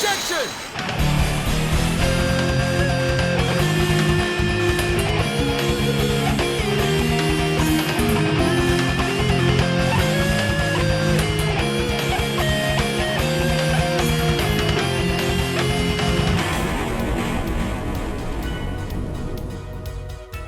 Objection!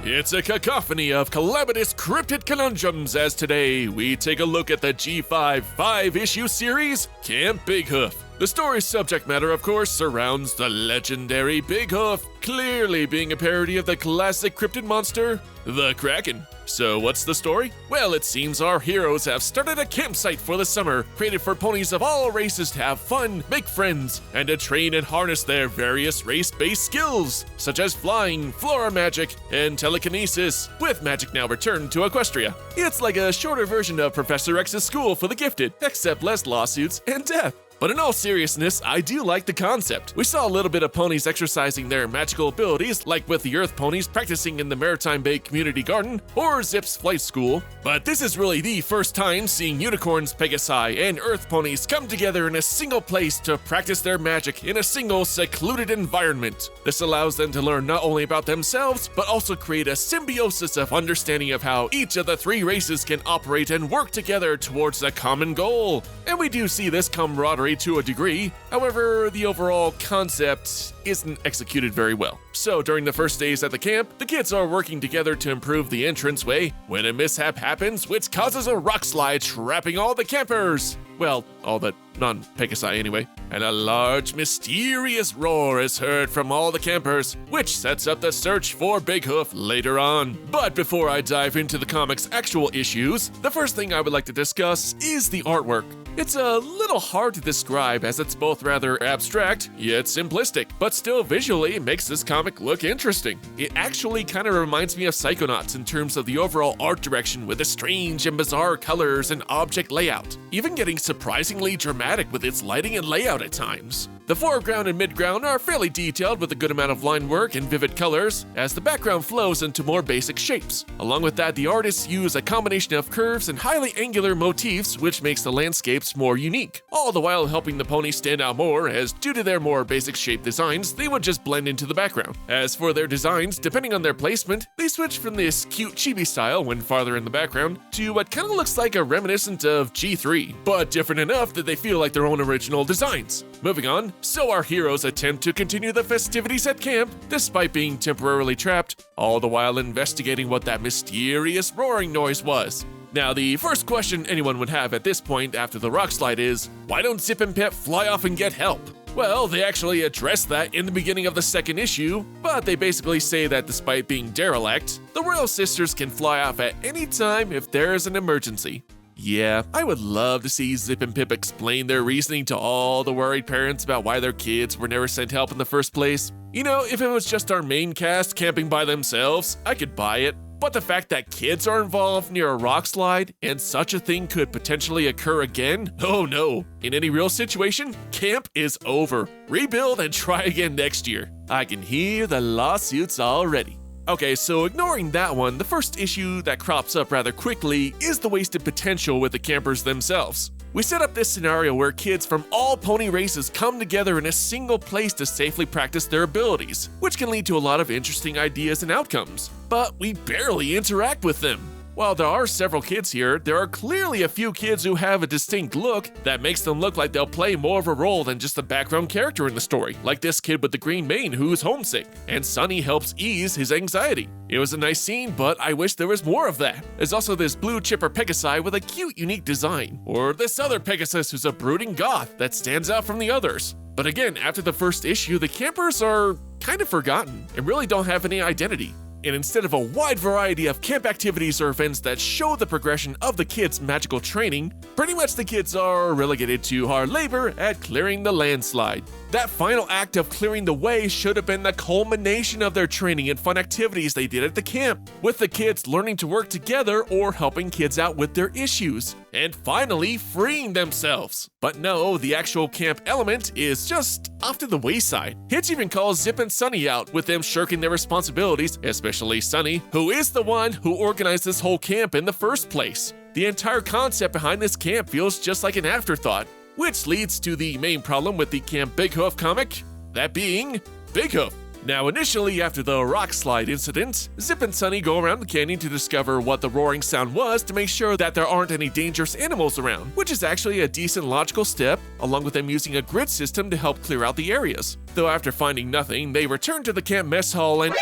It's a cacophony of calamitous cryptid conundrums as today we take a look at the G5 5-issue series, Camp Bighoof. The story's subject matter, of course, surrounds the legendary Bighoof, clearly being a parody of the classic cryptid monster, the Kraken. So what's the story? Well, it seems our heroes have started a campsite for the summer, created for ponies of all races to have fun, make friends, and to train and harness their various race-based skills, such as flying, flora magic, and telekinesis, with magic now returned to Equestria. It's like a shorter version of Professor X's school for the gifted, except less lawsuits and death. But in all seriousness, I do like the concept. We saw a little bit of ponies exercising their magical abilities, like with the Earth ponies practicing in the Maritime Bay Community Garden or Zipp's flight school. But this is really the first time seeing unicorns, pegasi, and Earth ponies come together in a single place to practice their magic in a single secluded environment. This allows them to learn not only about themselves, but also create a symbiosis of understanding of how each of the three races can operate and work together towards a common goal. And we do see this camaraderie to a degree. However, the overall concept isn't executed very well. So during the first days at the camp, the kids are working together to improve the entranceway when a mishap happens which causes a rock slide trapping all the campers. Well, all the non-Pegasi anyway. And a large mysterious roar is heard from all the campers, which sets up the search for Bighoof later on. But before I dive into the comic's actual issues, the first thing I would like to discuss is the artwork. It's a little hard to describe as it's both rather abstract, yet simplistic, but still visually makes this comic look interesting. It actually kind of reminds me of Psychonauts in terms of the overall art direction with the strange and bizarre colors and object layout, even getting surprisingly dramatic with its lighting and layout at times. The foreground and midground are fairly detailed with a good amount of line work and vivid colors, as the background flows into more basic shapes. Along with that, the artists use a combination of curves and highly angular motifs, which makes the landscapes more unique, all the while helping the ponies stand out more, as due to their more basic shape designs, they would just blend into the background. As for their designs, depending on their placement, they switch from this cute chibi style when farther in the background to what kind of looks like a reminiscent of G3, but different enough that they feel like their own original designs. Moving on, so our heroes attempt to continue the festivities at camp, despite being temporarily trapped, all the while investigating what that mysterious roaring noise was. Now, the first question anyone would have at this point after the rock slide is, why don't Zipp and Pip fly off and get help? Well, they actually address that in the beginning of the second issue, but they basically say that despite being derelict, the Royal Sisters can fly off at any time if there is an emergency. Yeah, I would love to see Zipp and Pip explain their reasoning to all the worried parents about why their kids were never sent help in the first place. You know, if it was just our main cast camping by themselves, I could buy it. But the fact that kids are involved near a rock slide and such a thing could potentially occur again? Oh no. In any real situation, camp is over. Rebuild and try again next year. I can hear the lawsuits already. Okay, so ignoring that one, the first issue that crops up rather quickly is the wasted potential with the campers themselves. We set up this scenario where kids from all pony races come together in a single place to safely practice their abilities, which can lead to a lot of interesting ideas and outcomes, but we barely interact with them. While there are several kids here, there are clearly a few kids who have a distinct look that makes them look like they'll play more of a role than just a background character in the story, like this kid with the green mane who's homesick, and Sunny helps ease his anxiety. It was a nice scene, but I wish there was more of that. There's also this blue chipper Pegasi with a cute, unique design, or this other Pegasus who's a brooding goth that stands out from the others. But again, after the first issue, the campers are kind of forgotten and really don't have any identity. And instead of a wide variety of camp activities or events that show the progression of the kids' magical training, pretty much the kids are relegated to hard labor at clearing the landslide. That final act of clearing the way should have been the culmination of their training and fun activities they did at the camp, with the kids learning to work together or helping kids out with their issues, and finally freeing themselves. But no, the actual camp element is just off to the wayside. Hitch even calls Zipp and Sunny out, with them shirking their responsibilities, especially Sunny, who is the one who organized this whole camp in the first place. The entire concept behind this camp feels just like an afterthought. which leads to the main problem with the Camp Bighoof comic, that being Bighoof. Now, initially after the rock slide incident, Zipp and Sunny go around the canyon to discover what the roaring sound was to make sure that there aren't any dangerous animals around, which is actually a decent logical step, along with them using a grid system to help clear out the areas. Though after finding nothing, they return to the camp mess hall and—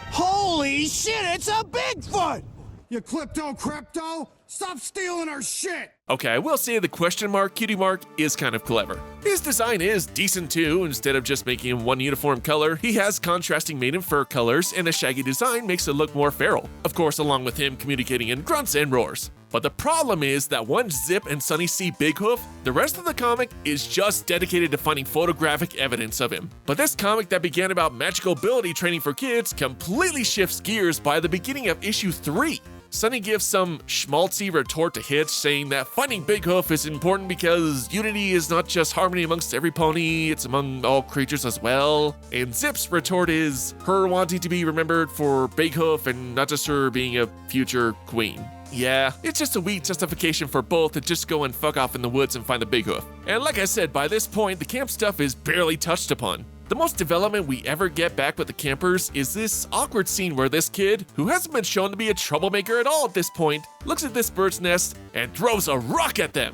Holy shit, it's a Bigfoot! You crypto? Stop stealing our shit! Okay, I will say the question mark cutie mark is kind of clever. His design is decent too. Instead of just making him one uniform color, he has contrasting mane and fur colors, and a shaggy design makes it look more feral. Of course, along with him communicating in grunts and roars. But the problem is that once Zipp and Sunny see Bighoof, the rest of the comic is just dedicated to finding photographic evidence of him. But this comic that began about magical ability training for kids completely shifts gears by the beginning of issue 3. Sunny gives some schmaltzy retort to Hitch, saying that finding Bighoof is important because unity is not just harmony amongst every pony, it's among all creatures as well. And Zipp's retort is her wanting to be remembered for Bighoof and not just her being a future queen. Yeah, it's just a weak justification for both to just go and fuck off in the woods and find the Bighoof. And like I said, by this point, the camp stuff is barely touched upon. The most development we ever get back with the campers is this awkward scene where this kid, who hasn't been shown to be a troublemaker at all at this point, looks at this bird's nest and throws a rock at them.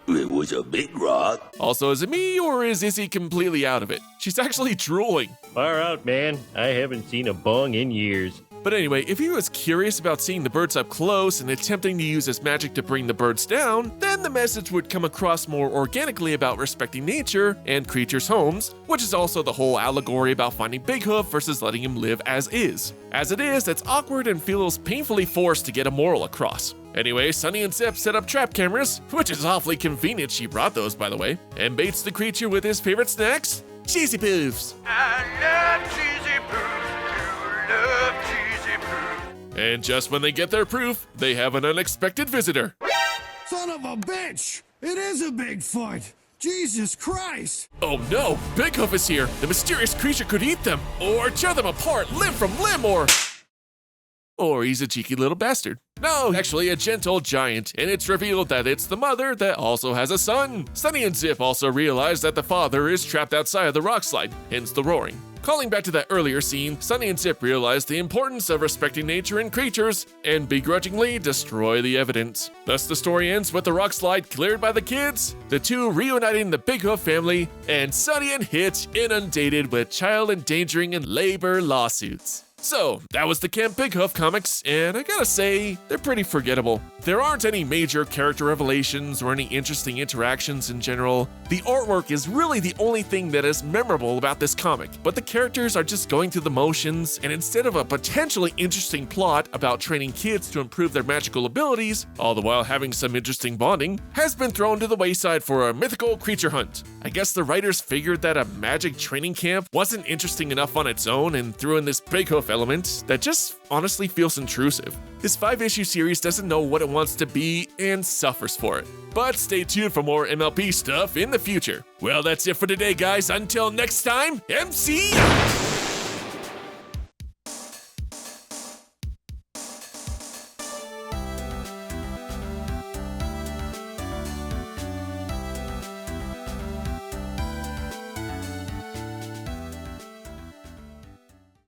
It was a big rock. Also, is it me or is Izzy completely out of it? She's actually drooling. Far out, man. I haven't seen a bong in years. But anyway, if he was curious about seeing the birds up close and attempting to use his magic to bring the birds down, then the message would come across more organically about respecting nature and creatures' homes, which is also the whole allegory about finding Bighoof versus letting him live as is. As it is, it's awkward and feels painfully forced to get a moral across. Anyway, Sunny and Zipp set up trap cameras, which is awfully convenient she brought those by the way, and baits the creature with his favorite snacks, cheesy poofs. I love cheesy poofs. You love cheesy poofs. And just when they get their proof, they have an unexpected visitor. Son of a bitch! It is a Bigfoot! Jesus Christ! Oh no, Bighoof is here! The mysterious creature could eat them, or tear them apart limb from limb, or he's a cheeky little bastard. No, actually a gentle giant, and it's revealed that it's the mother that also has a son. Sunny and Zipp also realize that the father is trapped outside of the rock slide, hence the roaring. Calling back to that earlier scene, Sunny and Zipp realize the importance of respecting nature and creatures, and begrudgingly destroy the evidence. Thus the story ends with the rock slide cleared by the kids, the two reuniting the Bighoof family, and Sunny and Hitch inundated with child endangering and labor lawsuits. So, that was the Camp Bighoof comics, and I gotta say, they're pretty forgettable. There aren't any major character revelations or any interesting interactions in general. The artwork is really the only thing that is memorable about this comic, but the characters are just going through the motions, and instead of a potentially interesting plot about training kids to improve their magical abilities, all the while having some interesting bonding, has been thrown to the wayside for a mythical creature hunt. I guess the writers figured that a magic training camp wasn't interesting enough on its own and threw in this Bighoof element that just honestly feels intrusive. This 5-issue series doesn't know what it wants to be and suffers for it. But stay tuned for more MLP stuff in the future. Well, that's it for today, guys. Until next time, MC out!